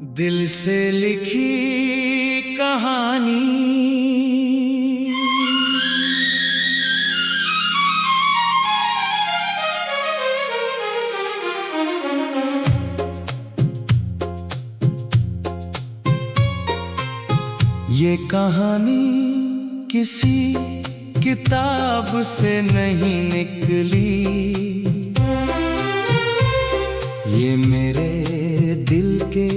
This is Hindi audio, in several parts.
दिल से लिखी कहानी। ये कहानी किसी किताब से नहीं निकली, ये मेरे दिल के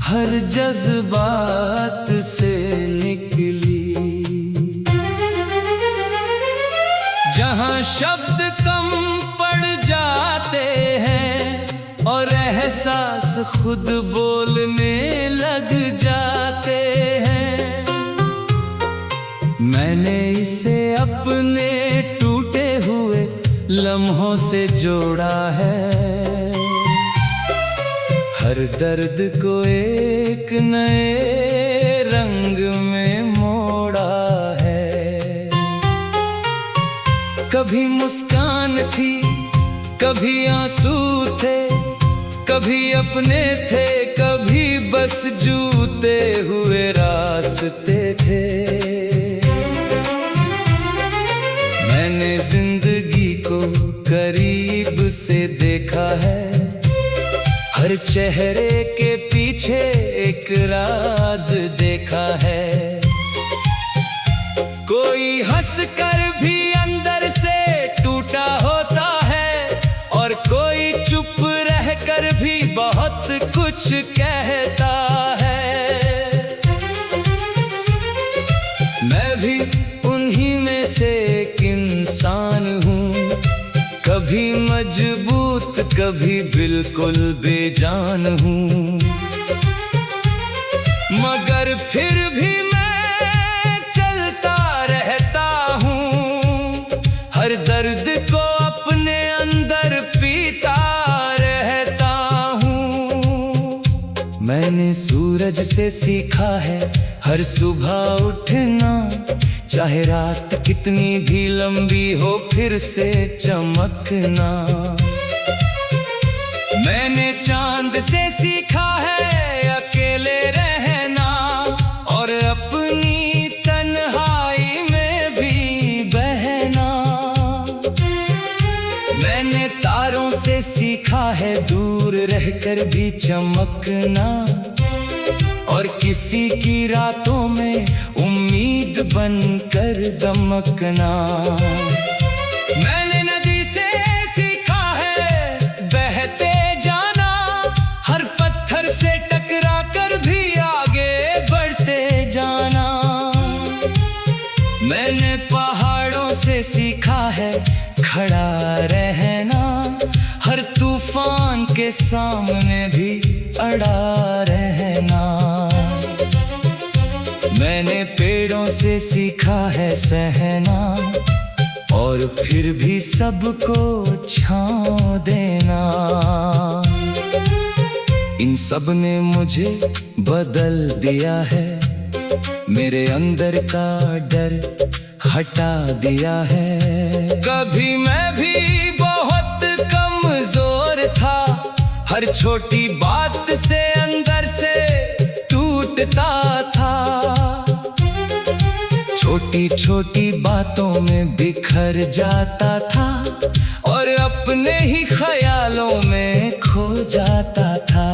हर जज्बात से निकली। जहाँ शब्द कम पड़ जाते हैं और एहसास खुद बोलने लग जाते हैं, मैंने इसे अपने टूटे हुए लम्हों से जोड़ा है। हर दर्द को एक नए रंग में मोड़ा है। कभी मुस्कान थी, कभी आंसू थे, कभी अपने थे, कभी बस जूते हुए रास्ते थे। मैंने जिंदगी को करीब से देखा है, हर चेहरे के पीछे एक राज देखा है। कोई हंसकर भी अंदर से टूटा होता है और कोई चुप रहकर भी बहुत कुछ कहता है। मैं भी उन्हीं में से एक इंसान हूँ, कभी मजबूत कभी बिल्कुल बेजान हूँ, मगर फिर भी मैं चलता रहता हूँ। हर दर्द को अपने अंदर पीता रहता हूँ। मैंने सूरज से सीखा है हर सुबह उठना, चाहे रात कितनी भी लंबी हो फिर से चमकना। मैंने चांद से सीखा है अकेले रहना और अपनी तन्हाई में भी बहना। मैंने तारों से सीखा है दूर रहकर भी चमकना और किसी की रातों में उम्मीद बनकर दमकना। मैंने नदी से सीखा है बहते जाना, हर पत्थर से टकरा कर भी आगे बढ़ते जाना। मैंने पहाड़ों से सीखा है खड़ा रहना, हर तूफान के सामने भी अड़ा रहना। मैंने पेड़ों से सीखा है सहना और फिर भी सबको छांव देना। इन सब ने मुझे बदल दिया है, मेरे अंदर का डर हटा दिया है। कभी मैं भी बहुत कमजोर था, हर छोटी बात से अंदर से टूटता था। छोटी छोटी बातों में बिखर जाता था और अपने ही ख्यालों में खो जाता था।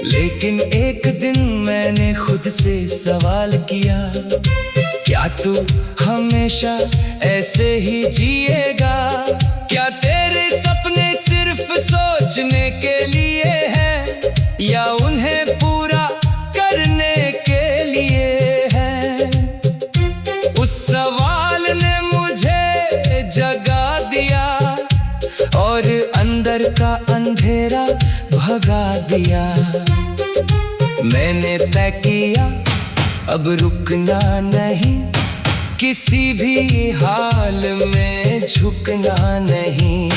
लेकिन एक दिन मैंने खुद से सवाल किया, क्या तू हमेशा ऐसे ही जिएगा? क्या तेरे सपने सिर्फ सोचने के लिए हैं या उन्हें पूरा करने के लिए है? उस सवाल ने मुझे जगा दिया और अंदर का अंधेरा भगा दिया। मैंने तय किया अब रुकना नहीं, किसी भी हाल में झुकना नहीं।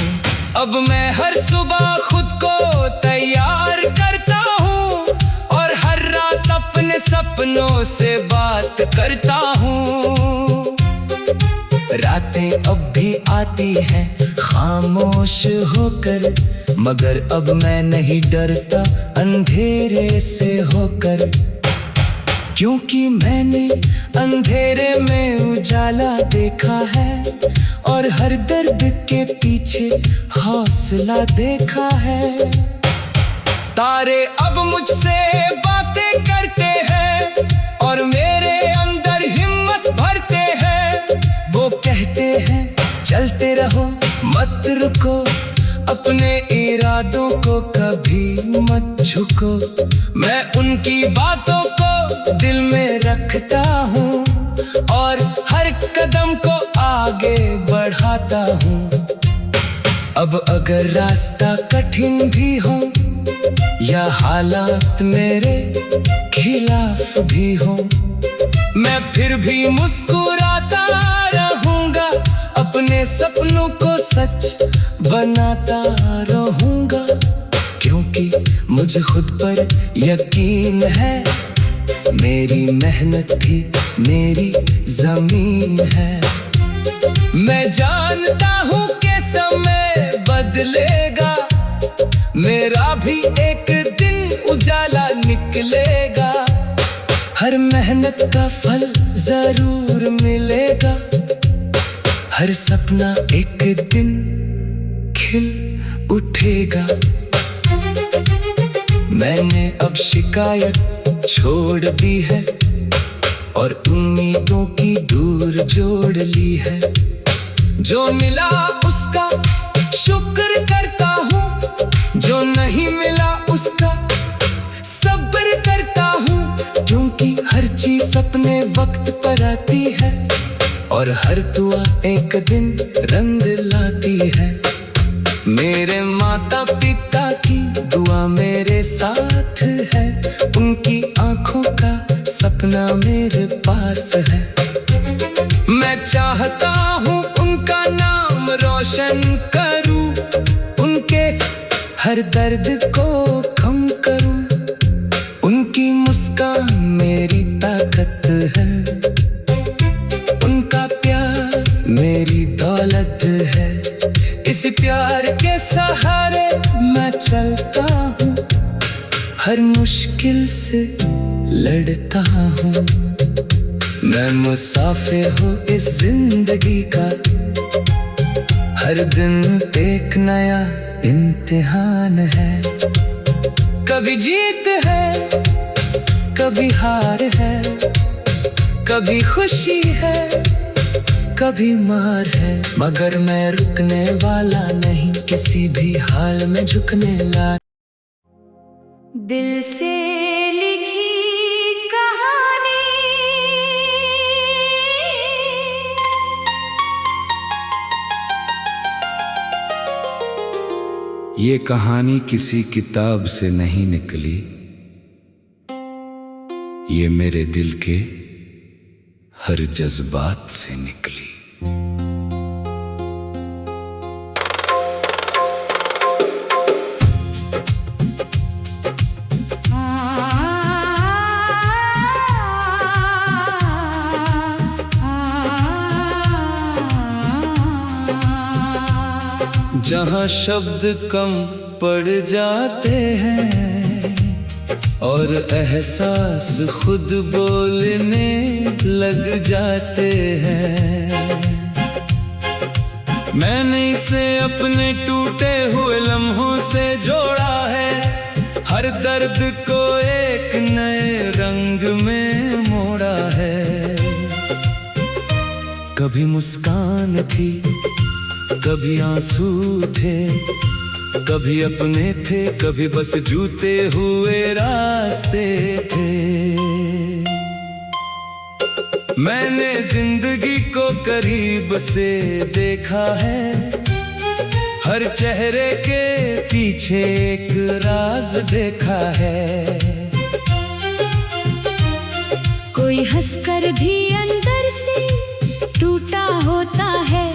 अब मैं हर सुबह खुद को तैयार करता हूँ और हर रात अपने सपनों से बात करता हूँ। रातें अब भी आती हैं खामोश होकर, मगर अब मैं नहीं डरता अंधेरे से होकर, क्योंकि मैंने अंधेरे में उजाला देखा है और हर दर्द के पीछे हौसला देखा है। तारे अब मुझसे बातें करते हैं और मेरे अंदर हिम्मत भरते हैं। वो कहते हैं चलते रहो मत रुको, अपने इरादों को कभी मत झुको। मैं उनकी बातों को दिल में रखता हूँ और हर कदम को आगे बढ़ाता हूँ। अब अगर रास्ता कठिन भी हो या हालात मेरे खिलाफ भी हो, मैं फिर भी मुस्कुराता रहूंगा, अपने सपनों को सच बनाता रहूंगा, क्योंकि मुझे खुद पर यकीन है। मेरी मेहनत भी मेरी जमीन है। मैं जानता हूँ कि समय बदलेगा, मेरा भी एक दिन उजाला निकलेगा। हर मेहनत का फल जरूर मिलेगा, हर सपना एक दिन खिल उठेगा। मैंने अब शिकायत छोड़ दी है और उम्मीदों की दूर जोड़ ली है। जो मिला उसका शुक्र करता हूँ, जो नहीं मिला उसका सब्र करता हूँ, क्योंकि हर चीज अपने वक्त पर आती है और हर दुआ एक दिन रंग लाती है। मेरे माता पिता की दुआ मेरे साथ है, उनकी आंखों का सपना मेरे पास है। मैं चाहता हूँ उनका नाम रोशन करूँ, उनके हर दर्द को कम करूँ। उनकी मुस्कान मेरी ताकत है, उनका प्यार मेरी दौलत है। इस प्यार के सहारे मैं चलता हूँ, हर मुश्किल से लड़ता हूँ। मैं मुसाफिर हूँ इस जिंदगी का, हर दिन एक नया इम्तिहान है। कभी जीत है, कभी हार है, कभी खुशी है, कभी मार है, मगर मैं रुकने वाला नहीं, किसी भी हाल में झुकने ला। दिल से लिखी कहानी, ये कहानी किसी किताब से नहीं निकली, ये मेरे दिल के हर जज्बात से निकली। जहाँ शब्द कम पड़ जाते हैं और एहसास खुद बोलने लग जाते हैं, मैंने इसे अपने टूटे हुए लम्हों से जोड़ा है। हर दर्द को एक नए रंग में मोड़ा है। कभी मुस्कान थी, कभी आंसू थे, कभी अपने थे, कभी बस जूते हुए रास्ते थे। मैंने जिंदगी को करीब से देखा है, हर चेहरे के पीछे एक राज देखा है। कोई हंसकर भी अंदर से टूटा होता है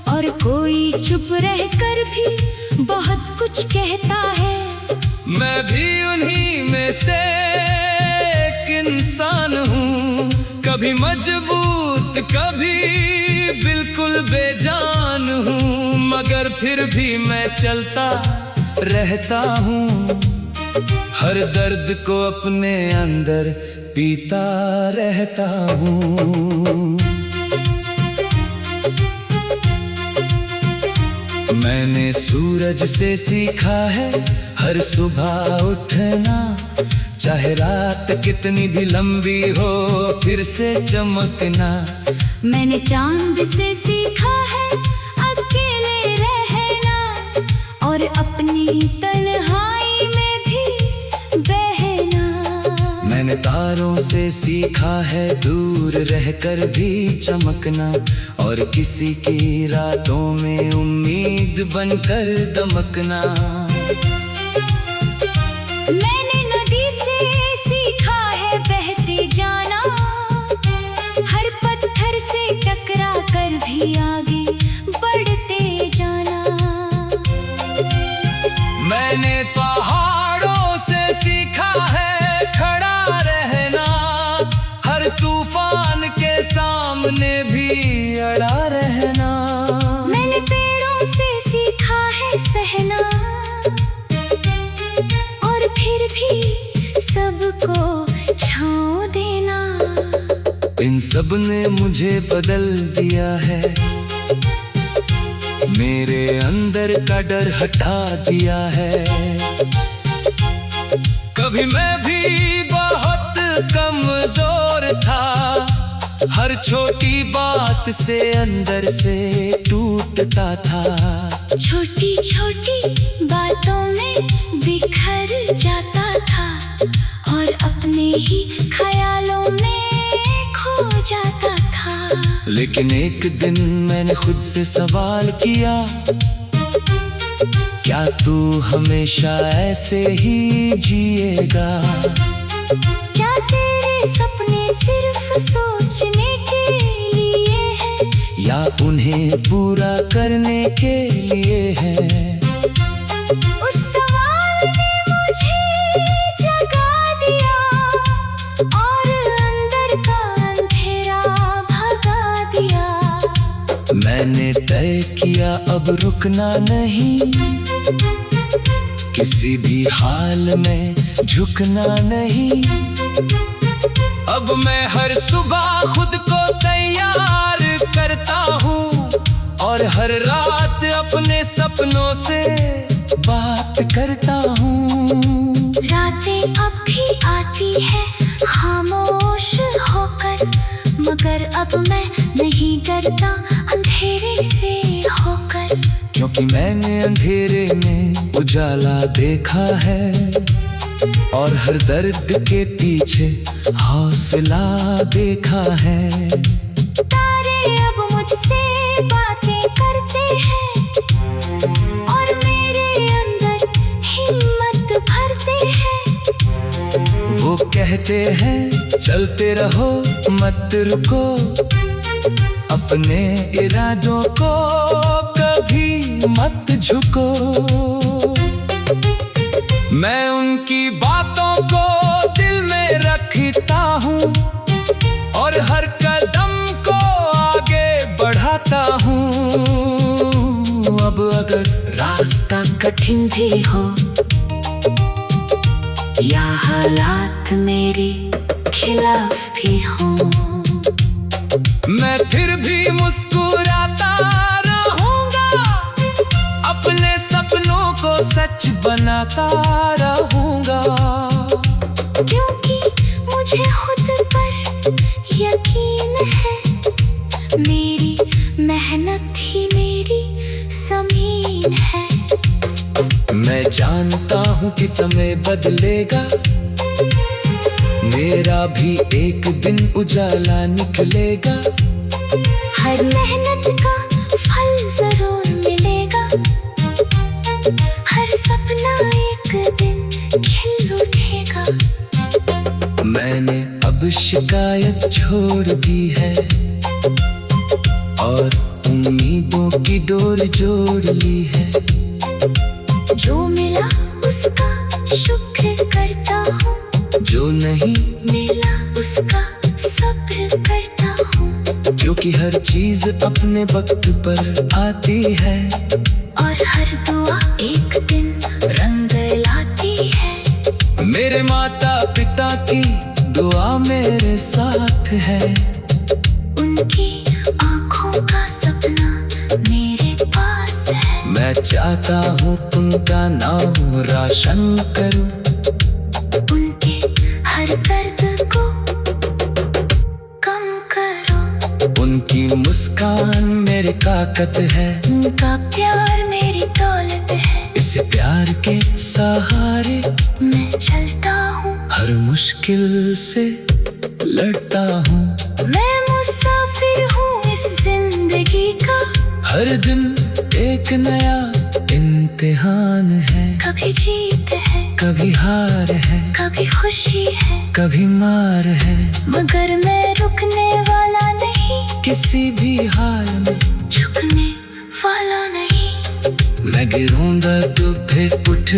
और कोई चुप रहकर भी बहुत कुछ कहता है। मैं भी उन्हीं में से एक इंसान हूँ, कभी मजबूत कभी बिल्कुल बेजान हूँ, मगर फिर भी मैं चलता रहता हूँ। हर दर्द को अपने अंदर पीता रहता हूँ। मैंने सूरज से सीखा है हर सुबह उठना, चाहे रात कितनी भी लंबी हो फिर से चमकना। मैंने चांद से सीखा है अकेले रहना, और अपनी तन्हाई में भी बहना। मैंने तारों से सीखा है दूर रहकर भी चमकना, और किसी की रातों में उम्मीद बनकर दमकना। मैंने नदी से सीखा है बहते जाना, हर पत्थर से टकरा कर भी आगे बढ़ते जाना। मैंने पहाड़ों से सीखा है खड़ा रहना, हर तूफान के सामने भी अड़ा रहना। मैंने पेड़ों से सीखा है सहना, और फिर भी सबको छांव देना। इन सब ने मुझे बदल दिया है, मेरे अंदर का डर हटा दिया है। कभी मैं भी बहुत कमजोर था, हर छोटी बात से अंदर से टूटता था। छोटी छोटी बातों में बिखर जाता था, और अपने ही ख्यालों में खो जाता था। लेकिन एक दिन मैंने खुद से सवाल किया, क्या तू हमेशा ऐसे ही जिएगा? क्या तेरे सपने सिर्फ सोचने के लिए हैं, या उन्हें पूरा करने के लिए हैं? उस सवाल ने मुझे जगा दिया, और अंदर का अंधेरा भगा दिया। मैंने तय किया अब रुकना नहीं, किसी भी हाल में झुकना नहीं। अब मैं हर सुबह खुद को तैयार करता हूँ, और हर रात अपने सपनों से बात करता हूँ। रातें अब भी आती है खामोश होकर, मगर अब मैं नहीं डरता अंधेरे से होकर। क्योंकि मैंने अंधेरे में उजाला देखा है, और हर दर्द के पीछे हौसला देखा है। तारे अब मुझसे बातें करते हैं, और मेरे अंदर हिम्मत भरते हैं। वो कहते हैं चलते रहो मत रुको, अपने इरादों को कभी मत झुको। मैं उनकी बातों को दिल में रखता हूँ, और हर कदम को आगे बढ़ाता हूँ। अब अगर रास्ता कठिन भी हो, या हालात मेरे खिलाफ भी हो, मैं फिर भी मुस्कुराता रहूंगा, अपने सपनों को सच बनाता रहूंगा। क्योंकि मुझे खुद पर यकीन है, मेरी मेहनत ही मेरी ज़मीन है। मैं जानता हूँ कि समय बदलेगा, मेरा भी एक दिन उजाला निकलेगा। हर मेहनत का फल जरूर मिलेगा, हर सपना एक दिन खिल उठेगा। मैंने अब शिकायत छोड़ दी है, और उम्मीदों की डोर जोड़ ली है। जो मिला उसका शुक्र करता हूँ, जो नहीं मिला उसका सब्र करता हूँ। क्योंकि क्योंकि हर चीज अपने वक्त पर आती है और हर दुआ एक दिन रंग लाती है। मेरे माता पिता की दुआ मेरे साथ है, उनकी आंखों का सपना मेरे पास है। मैं चाहता हूँ उनका नाम रोशन करूँ, उनके हर दर्द को कम करो। उनकी मुस्कान मेरी ताकत है, उनका प्यार मेरी दौलत है। इस प्यार के सहारे मैं चलता हूँ, हर मुश्किल से लड़ता हूँ। मैं मुसाफिर हूँ इस जिंदगी का, हर दिन एक नया इम्तिहान है। कभी जीत है, कभी हार है, कभी खुशी है, कभी मार है, मगर मैं रुकने वाला नहीं, किसी भी हाल में झुकने वाला नहीं। मैं गिरूंगा तो फिर उठ